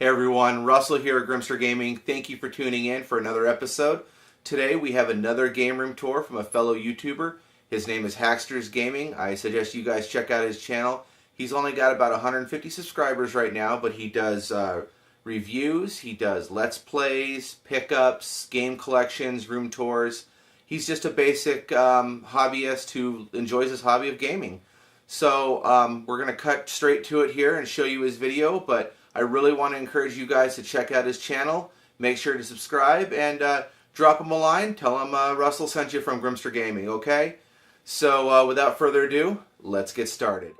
Hey everyone, Russell here at Grimster Gaming. Thank you for tuning in for another episode. Today we have another game room tour from a fellow YouTuber. His name is Haxterz Gaming. I suggest you guys check out his channel. He's only got about 150 subscribers right now, but he does reviews, he does Let's Plays, pickups, game collections, room tours. He's just a basic hobbyist who enjoys his hobby of gaming. So we're going to cut straight to it here and show you his video, but I really want to encourage you guys to check out his channel. Make sure to subscribe and drop him a line. Tell him Russell sent you from Grimster Gaming, okay? So without further ado, let's get started.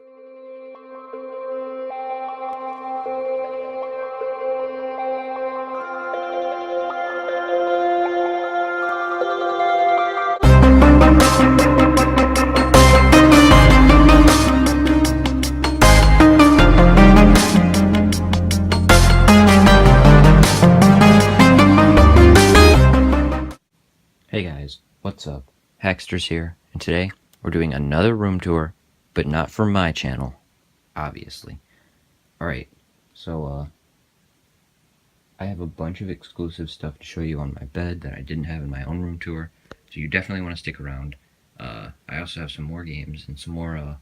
Hey guys, what's up? Haxterz here, and today we're doing another room tour, but not for my channel, obviously. Alright, so I have a bunch of exclusive stuff to show you on my bed that I didn't have in my own room tour, so you definitely want to stick around. I also have some more games and some more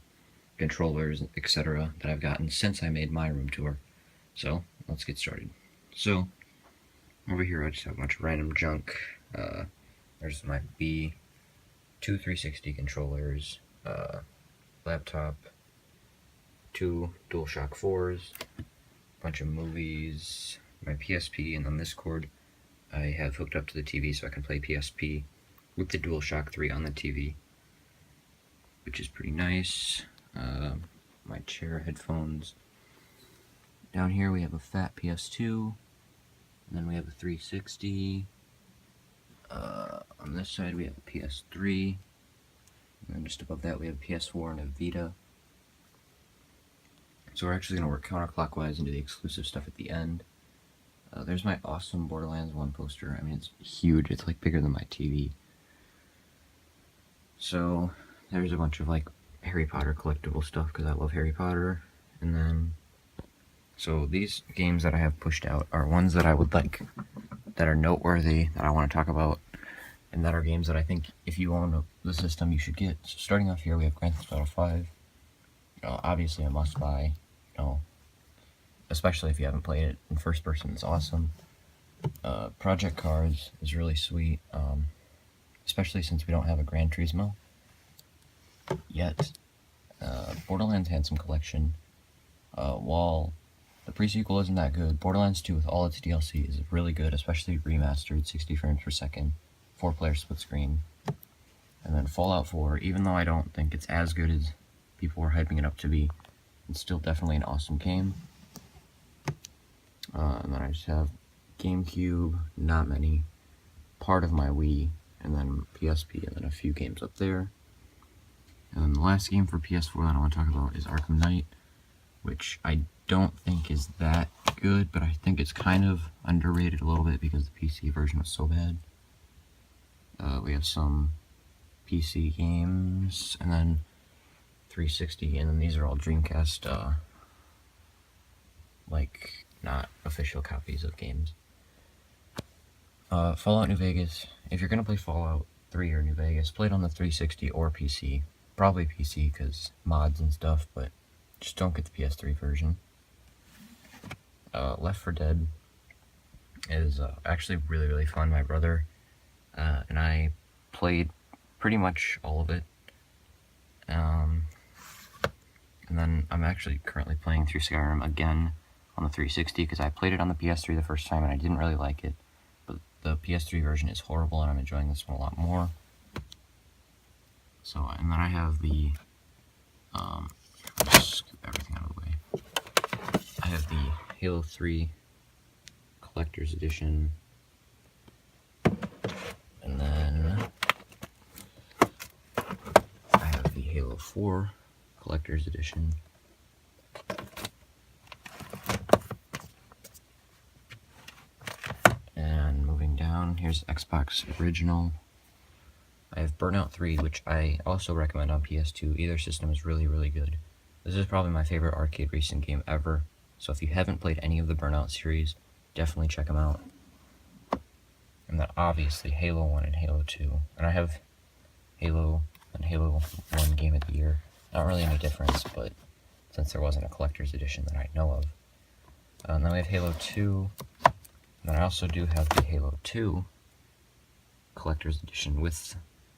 controllers, etc. that I've gotten since I made my room tour. So, let's get started. So, over here I just have a bunch of random junk. There's my two 360 controllers, laptop, two DualShock 4s, a bunch of movies, my PSP, and on this cord I have hooked up to the TV so I can play PSP with the DualShock 3 on the TV, which is pretty nice. My chair headphones. Down here we have a fat PS2, and then we have a 360. On this side we have a PS3, and then just above that we have a PS4 and a Vita. So we're actually going to work counterclockwise into the exclusive stuff at the end. There's my awesome Borderlands 1 poster. I mean, it's huge, it's like bigger than my TV. So there's a bunch of like Harry Potter collectible stuff because I love Harry Potter. And then, so these games that I have pushed out are ones that I would like, that are noteworthy, that I want to talk about, and that are games that I think if you own the system you should get. So starting off here we have Grand Theft Auto 5. Obviously a must buy, especially if you haven't played it in first person. It's awesome. Project Cars is really sweet, especially since we don't have a Gran Turismo yet. Borderlands Handsome Collection, while the pre-sequel isn't that good, Borderlands 2 with all its DLC is really good, especially remastered, 60 frames per second, 4-player split screen. And then Fallout 4, even though I don't think it's as good as people were hyping it up to be, it's still definitely an awesome game. And then I just have GameCube, not many, part of my Wii, and then PSP, and then a few games up there. And then the last game for PS4 that I want to talk about is Arkham Knight, which I don't think is that good, but I think it's kind of underrated a little bit because the PC version was so bad. We have some PC games, and then 360, and then these are all Dreamcast, like, not official copies of games. Fallout New Vegas. If you're gonna play Fallout 3 or New Vegas, play it on the 360 or PC. Probably PC, because mods and stuff, but just don't get the PS3 version. Left 4 Dead is actually really, really fun. My brother and I played pretty much all of it. And then I'm actually currently playing through Skyrim again on the 360 because I played it on the PS3 the first time and I didn't really like it. But the PS3 version is horrible and I'm enjoying this one a lot more. So, and then I have the, just scoop everything out of the way. I have the Halo 3 Collector's Edition. And then I have the Halo 4 Collector's Edition. And moving down, here's Xbox Original. I have Burnout 3, which I also recommend on PS2. Either system is really, really good. This is probably my favorite arcade racing game ever. So if you haven't played any of the Burnout series, definitely check them out. And then obviously Halo 1 and Halo 2. And I have Halo and Halo 1 Game of the Year. Not really any difference, but since there wasn't a collector's edition that I know of. And then we have Halo 2. And then I also do have the Halo 2 collector's edition with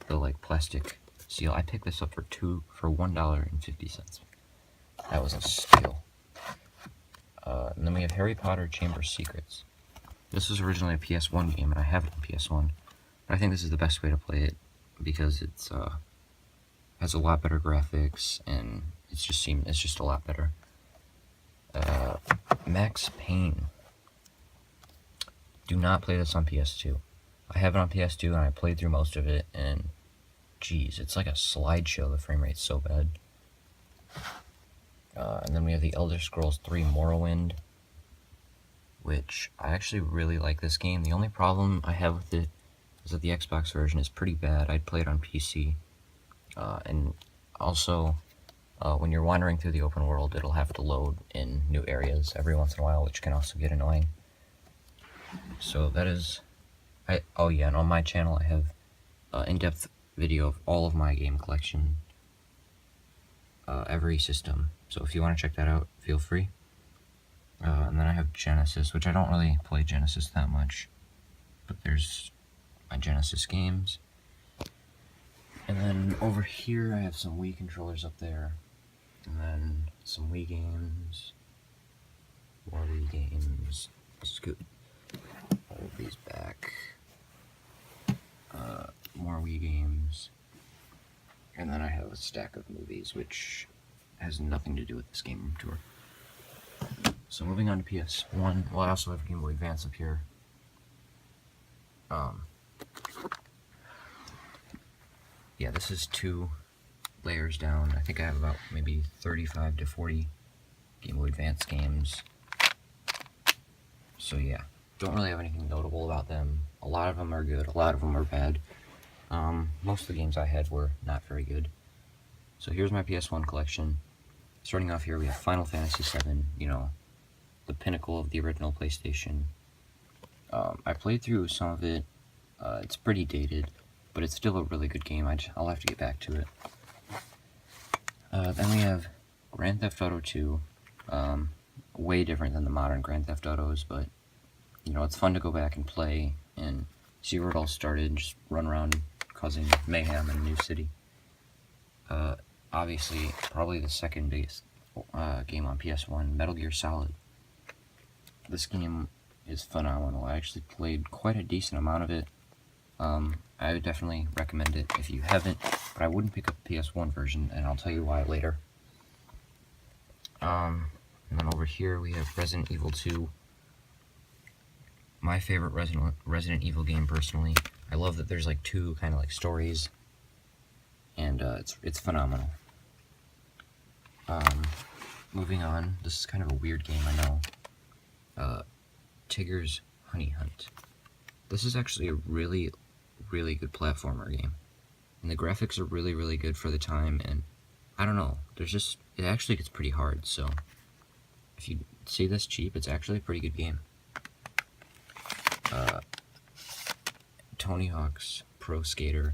the like plastic seal. I picked this up for $1.50. That was a steal. And then we have Harry Potter Chamber of Secrets. This was originally a PS1 game, and I have it on PS1. But I think this is the best way to play it because it's has a lot better graphics, and it's just a lot better. Max Payne. Do not play this on PS2. I have it on PS2, and I played through most of it, and geez, it's like a slideshow. The frame rate's so bad. And then we have the Elder Scrolls 3 Morrowind, which I actually really like this game. The only problem I have with it is that the Xbox version is pretty bad. I'd play it on PC. And also, when you're wandering through the open world, it'll have to load in new areas every once in a while, which can also get annoying. So that is... oh yeah, and on my channel I have in-depth video of all of my game collection, every system. So if you want to check that out, feel free. And then I have Genesis, which I don't really play Genesis that much, but there's my Genesis games. And then over here I have some Wii controllers up there, and then some Wii games, more Wii games. Scoot all of these back. More Wii games, and then I have a stack of movies, which has nothing to do with this game room tour. So moving on to PS1, well, I also have Game Boy Advance up here. Yeah, this is 2 layers down. I think I have about maybe 35 to 40 Game Boy Advance games. So yeah, don't really have anything notable about them. A lot of them are good, a lot of them are bad. Most of the games I had were not very good. So here's my PS1 collection. Starting off here, we have Final Fantasy VII, you know, the pinnacle of the original PlayStation. I played through some of it. It's pretty dated, but it's still a really good game. I'll have to get back to it. Then we have Grand Theft Auto 2. Way different than the modern Grand Theft Autos, but, you know, it's fun to go back and play and see where it all started, and just run around causing mayhem in a new city. Obviously, probably the second biggest game on PS1, Metal Gear Solid. This game is phenomenal. I actually played quite a decent amount of it. I would definitely recommend it if you haven't, but I wouldn't pick up the PS1 version, and I'll tell you why later. And then over here we have Resident Evil 2. My favorite Resident Evil game, personally. I love that there's like 2 kind of like stories, and it's phenomenal. Moving on, this is kind of a weird game, I know. Tigger's Honey Hunt. This is actually a really, really good platformer game, and the graphics are really, really good for the time, and I don't know, it actually gets pretty hard, so if you see this cheap, it's actually a pretty good game. Tony Hawk's Pro Skater,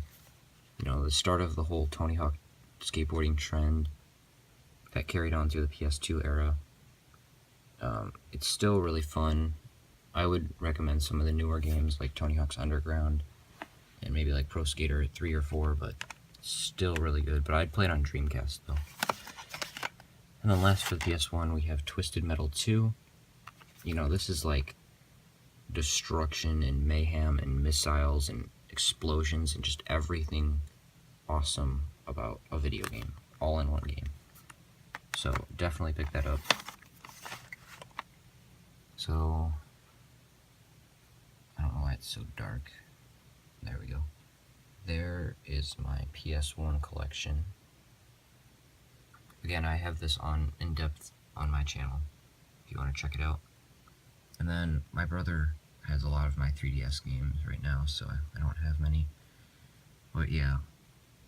you know, the start of the whole Tony Hawk skateboarding trend that carried on through the PS2 era. It's still really fun. I would recommend some of the newer games like Tony Hawk's Underground and maybe like Pro Skater 3 or 4, but still really good. But I'd play it on Dreamcast though. And then last for the PS1 we have Twisted Metal 2. You know, this is like destruction and mayhem and missiles and explosions and just everything awesome about a video game, all in one game. So definitely pick that up. So I don't know why it's so dark. There we go. There is my PS1 collection. Again, I have this on in depth on my channel if you want to check it out. And then my brother has a lot of my 3DS games right now, so I don't have many. But yeah,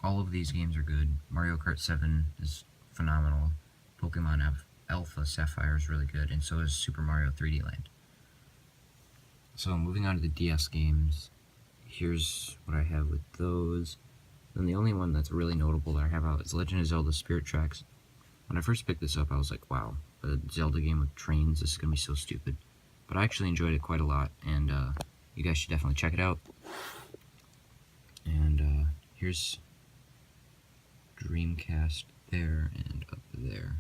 all of these games are good. Mario Kart 7 is phenomenal. Pokemon Alpha Sapphire is really good, and so is Super Mario 3D Land. So moving on to the DS games, here's what I have with those. And the only one that's really notable that I have out is Legend of Zelda Spirit Tracks. When I first picked this up, I was like, wow, a Zelda game with trains, this is going to be so stupid. But I actually enjoyed it quite a lot, and you guys should definitely check it out. And here's Dreamcast there and up there.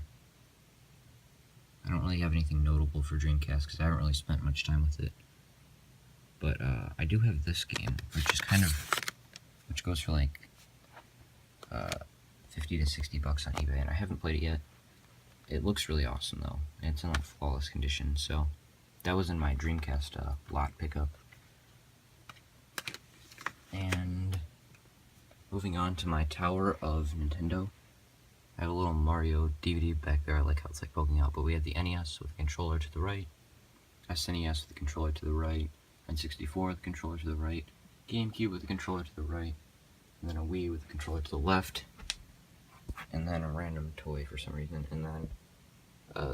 I don't really have anything notable for Dreamcast because I haven't really spent much time with it. But I do have this game, which goes for like 50 to 60 bucks on eBay, and I haven't played it yet. It looks really awesome though, and it's in like flawless condition, so that was in my Dreamcast lot pickup. And moving on to my Tower of Nintendo, I have a little Mario DVD back there. I like how it's like poking out, but we have the NES with the controller to the right, SNES with the controller to the right, N64 with the controller to the right, GameCube with the controller to the right, and then a Wii with the controller to the left, and then a random toy for some reason, and then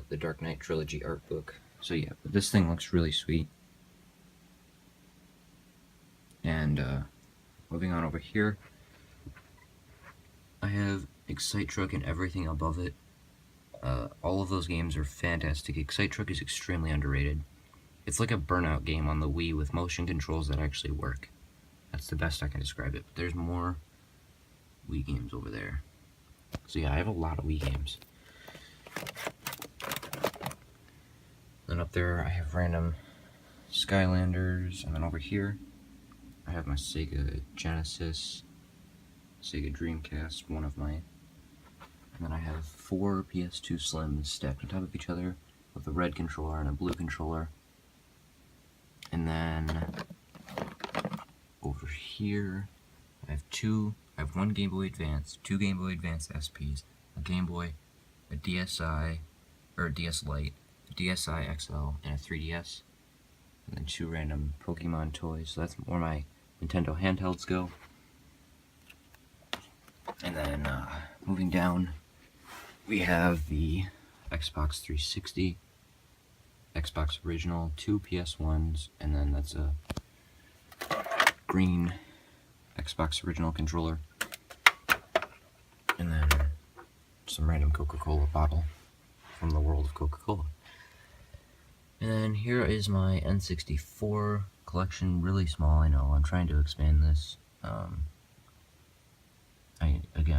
the Dark Knight Trilogy art book. So yeah, but this thing looks really sweet. And moving on over here, I have Excite Truck and everything above it. All of those games are fantastic. Excite Truck is extremely underrated. It's like a Burnout game on the Wii with motion controls that actually work. That's the best I can describe it. But there's more Wii games over there. So yeah, I have a lot of Wii games. Then up there I have random Skylanders, and then over here I have my Sega Genesis, Sega Dreamcast, one of mine. And then I have 4 PS2 Slims stacked on top of each other with a red controller and a blue controller. And then over here I have one Game Boy Advance, 2 Game Boy Advance SPs, a Game Boy, a DSi, or a DS Lite, a DSi XL, and a 3DS. And then 2 random Pokemon toys, so that's where my Nintendo handhelds go. And then moving down, we have the Xbox 360, Xbox Original, 2 PS1s, and then that's a green Xbox Original controller, and then some random Coca-Cola bottle from the world of Coca-Cola. And then here is my N64 collection, really small, I know, I'm trying to expand this.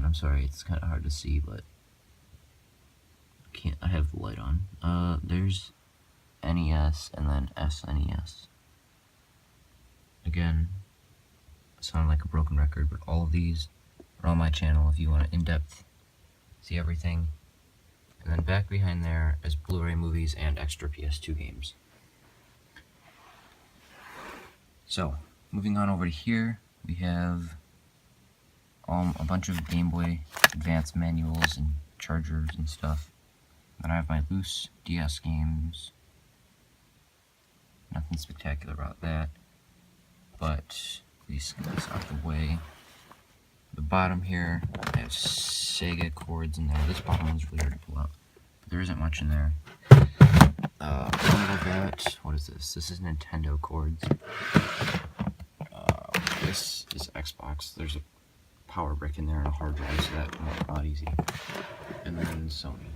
I'm sorry, it's kind of hard to see, but I have the light on. There's NES and then SNES. Again, I sound like a broken record, but all of these are on my channel if you want to in-depth see everything. And then back behind there is Blu-ray movies and extra PS2 games. So, moving on over to here, we have a bunch of Game Boy Advance manuals and chargers and stuff. Then I have my loose DS games. Nothing spectacular about that, but please get this out of the way. The bottom here, I have Sega cords in there. This bottom one's really hard to pull out, but there isn't much in there. Under that, what is this? This is Nintendo cords. This is Xbox. There's a power brick in there and a hard drive, so that makes it a lot easy. And then Sony.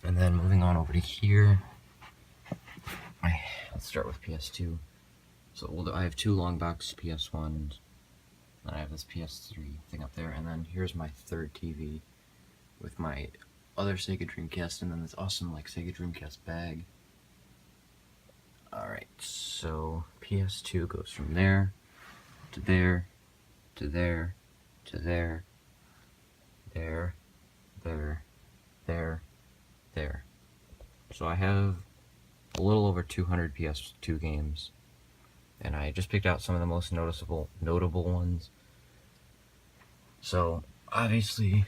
And then moving on over to here, let's start with PS2. So I have 2 long box PS1s, then I have this PS3 thing up there, and then here's my third TV with my other Sega Dreamcast, and then this awesome like Sega Dreamcast bag. Alright, so PS2 goes from there, to there, to there, to there, there, there, there. So I have a little over 200 PS2 games, and I just picked out some of the most notable ones. So obviously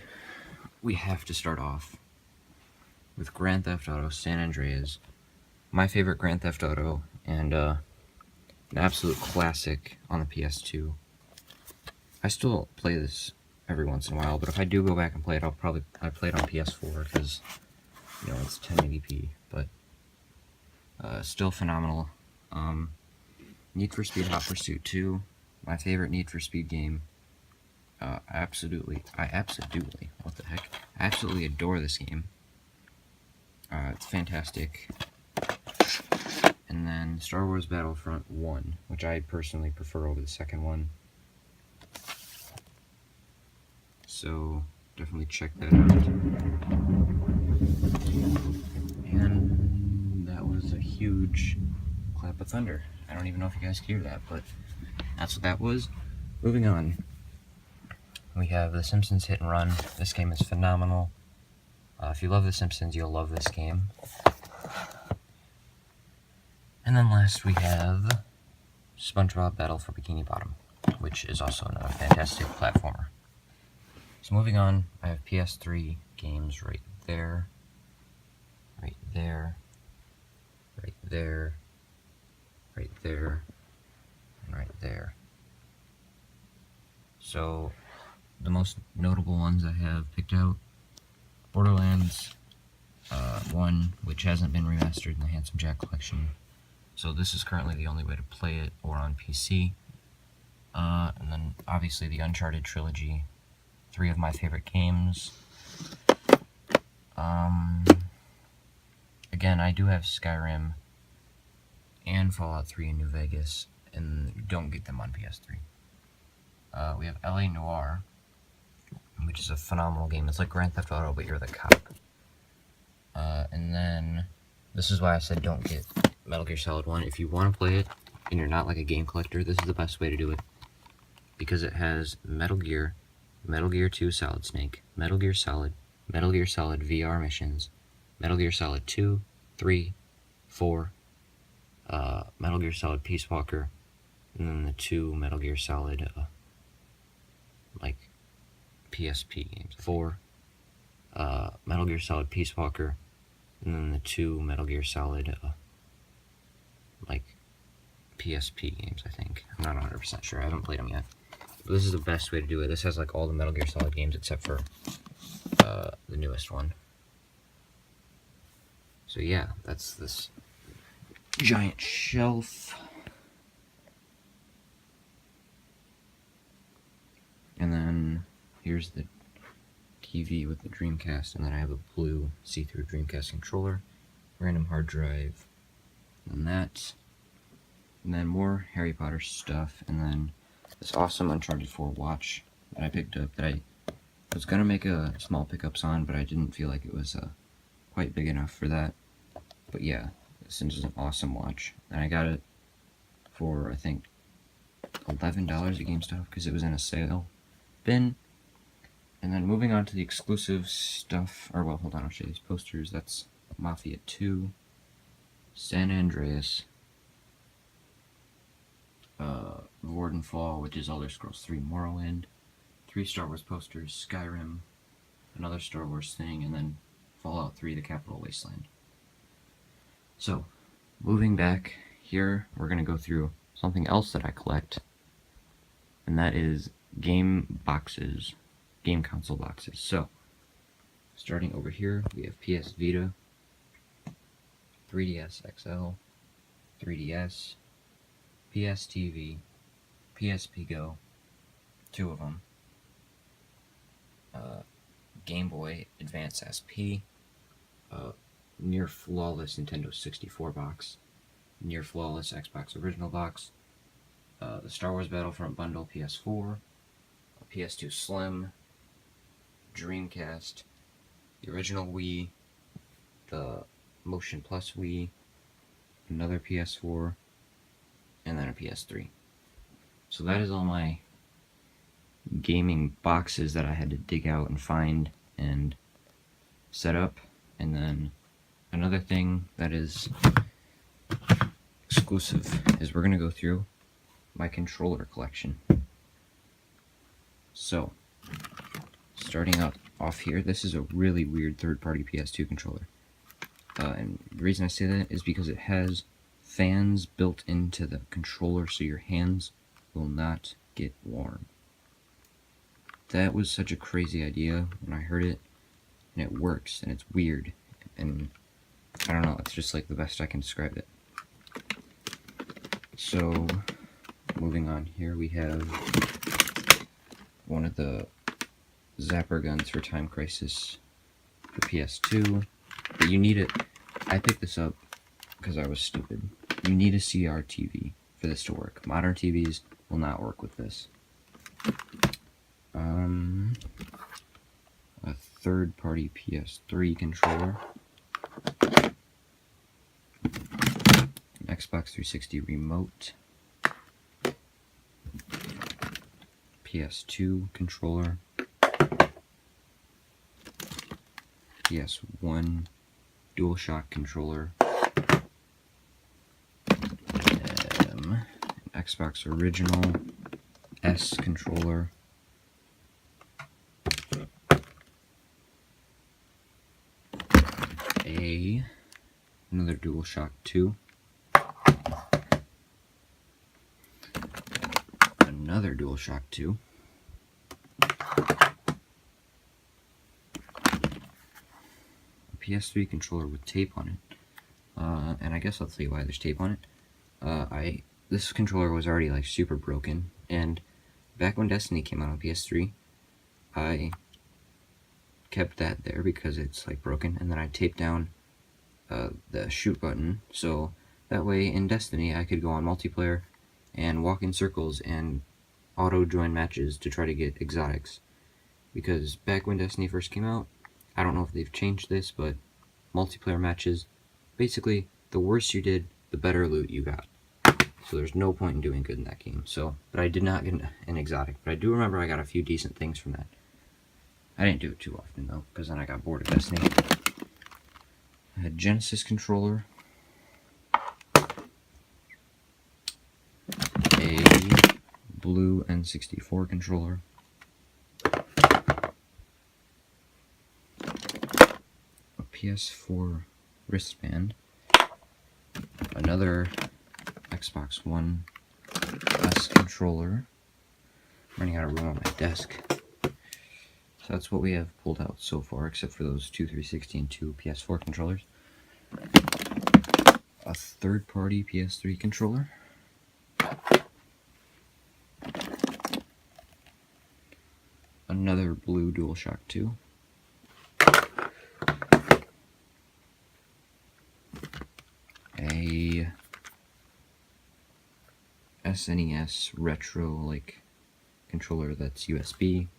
we have to start off with Grand Theft Auto San Andreas, my favorite Grand Theft Auto, and an absolute classic on the PS2. I still play this every once in a while. But if I do go back and play it, I play it on PS4 because it's 1080p. But still phenomenal. Need for Speed Hot Pursuit 2, my favorite Need for Speed game. I absolutely adore this game. It's fantastic. And then Star Wars Battlefront 1, which I personally prefer over the second one. So definitely check that out. And that was a huge clap of thunder. I don't even know if you guys could hear that, but that's what that was. Moving on. We have The Simpsons Hit and Run. This game is phenomenal. If you love The Simpsons, you'll love this game. And then last we have SpongeBob Battle for Bikini Bottom, which is also another fantastic platformer. So moving on, I have PS3 games right there, right there, right there, right there, and right there. So the most notable ones I have picked out: Borderlands 1, which hasn't been remastered in the Handsome Jack collection. So this is currently the only way to play it, or on PC. And then obviously the Uncharted trilogy, 3 of my favorite games. Again, I do have Skyrim and Fallout 3 in New Vegas, and you don't get them on PS3. We have LA Noire, which is a phenomenal game. It's like Grand Theft Auto, but you're the cop. And then, this is why I said don't get Metal Gear Solid 1. If you want to play it, and you're not like a game collector, this is the best way to do it. Because it has Metal Gear 2 Solid Snake, Metal Gear Solid VR missions, Metal Gear Solid 2, 3, 4, Metal Gear Solid Peace Walker, and then the 2 Metal Gear Solid, PSP games. 4, Metal Gear Solid Peace Walker, and then the 2 Metal Gear Solid, PSP games, I think. I'm not 100% sure, I haven't played them yet. But this is the best way to do it. This has all the Metal Gear Solid games except for the newest one. So yeah, that's this giant shelf. And then here's the TV with the Dreamcast, and then I have a blue see-through Dreamcast controller, random hard drive, and that, and then more Harry Potter stuff, and then this awesome Uncharted 4 watch that I picked up that I was gonna make a small pickups on, but I didn't feel like it was quite big enough for that. But yeah, this is an awesome watch, and I got it for I think $11 at GameStop because it was in a sale bin. And then moving on to the exclusive stuff, or well, hold on, I'll show you these posters. That's Mafia 2, San Andreas, Vordenfall, which is Elder Scrolls 3 Morrowind, 3 Star Wars posters, Skyrim, another Star Wars thing, and then Fallout 3, The Capital Wasteland. So, moving back here, we're going to go through something else that I collect, and that is game boxes, game console boxes. So, starting over here, we have PS Vita, 3DS XL, 3DS, PS TV, PSP Go, 2 of them, Game Boy Advance SP, near flawless Nintendo 64 box, near flawless Xbox original box, the Star Wars Battlefront bundle PS4, a PS2 Slim, Dreamcast, the original Wii, the Motion Plus Wii, another PS4, and then a PS3. So that is all my gaming boxes that I had to dig out and find and set up. And then another thing that is exclusive is we're going to go through my controller collection. So, starting out off here, this is a really weird third-party PS2 controller. And the reason I say that is because it has fans built into the controller so your hands will not get warm. that was such a crazy idea when I heard it, and it works, and it's weird, and I don't know, it's just like the best I can describe it. So, moving on here, we have one of the zapper guns for Time Crisis for PS2, but you need it. I picked this up because I was stupid. You need a CRTV for this to work. Modern TVs will not work with this. A third-party PS3 controller, an Xbox 360 remote, PS2 controller, PS1 DualShock controller, an Xbox original S controller, another DualShock 2, another DualShock 2, a PS3 controller with tape on it, and I guess I'll tell you why there's tape on it. This controller was already like super broken, and back when Destiny came out on PS3, I kept that there because it's like broken, and then I taped down the shoot button, so that way in Destiny I could go on multiplayer and walk in circles and auto join matches to try to get exotics. Because back when Destiny first came out, I don't know if they've changed this, but multiplayer matches, basically the worse you did, the better loot you got. So there's no point in doing good in that game. So, but I did not get an exotic, but I do remember I got a few decent things from that. I didn't do it too often though, because then I got bored of Destiny. I had Genesis controller, a blue N64 controller, a PS4 wristband, another Xbox One S controller. I'm running out of room on my desk. So that's what we have pulled out so far, except for those two 360 and two PS4 controllers. A third-party PS3 controller. Another blue DualShock 2. A SNES retro controller that's USB.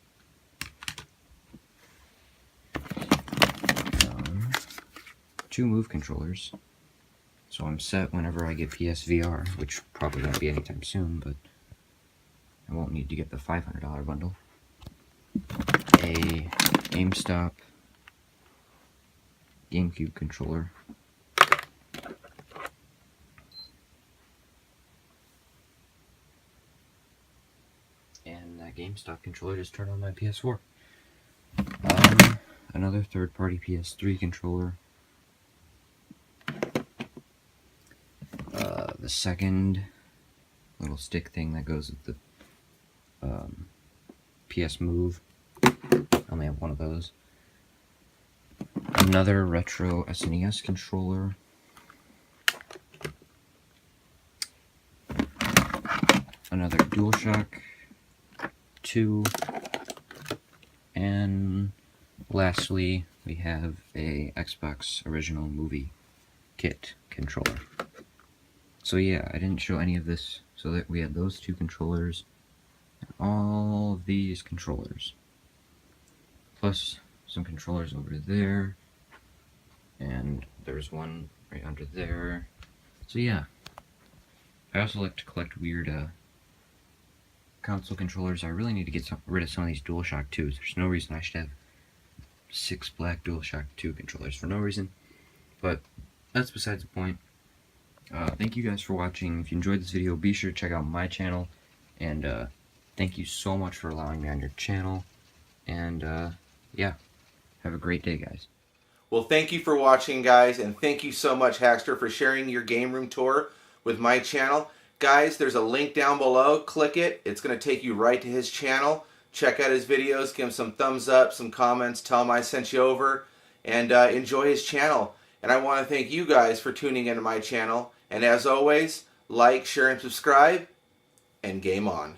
Two Move controllers, so I'm set whenever I get PSVR, which probably won't be anytime soon, but I won't need to get the $500 bundle. A GameStop GameCube controller. And that GameStop controller just turned on my PS4. Another third-party PS3 controller. The second little stick thing that goes with the PS Move. I only have one of those. Another retro SNES controller. Another DualShock 2. And lastly, we have a Xbox original movie kit controller. So yeah, I didn't show any of this, so that we had those two controllers, and all of these controllers, plus some controllers over there, and there's one right under there. So yeah, I also like to collect weird console controllers. I really need to get rid of some of these DualShock 2s. There's no reason I should have 6 black DualShock 2 controllers for no reason, but that's besides the point. Thank you guys for watching. If you enjoyed this video, be sure to check out my channel, and thank you so much for allowing me on your channel, and yeah, have a great day, guys. Well, thank you for watching, guys, and thank you so much, Haxter, for sharing your game room tour with my channel. Guys, there's a link down below. Click it. It's going to take you right to his channel. check out his videos, give him some thumbs up, some comments, tell him I sent you over, and enjoy his channel. And I want to thank you guys for tuning into my channel. And as always, like, share, and subscribe, and game on.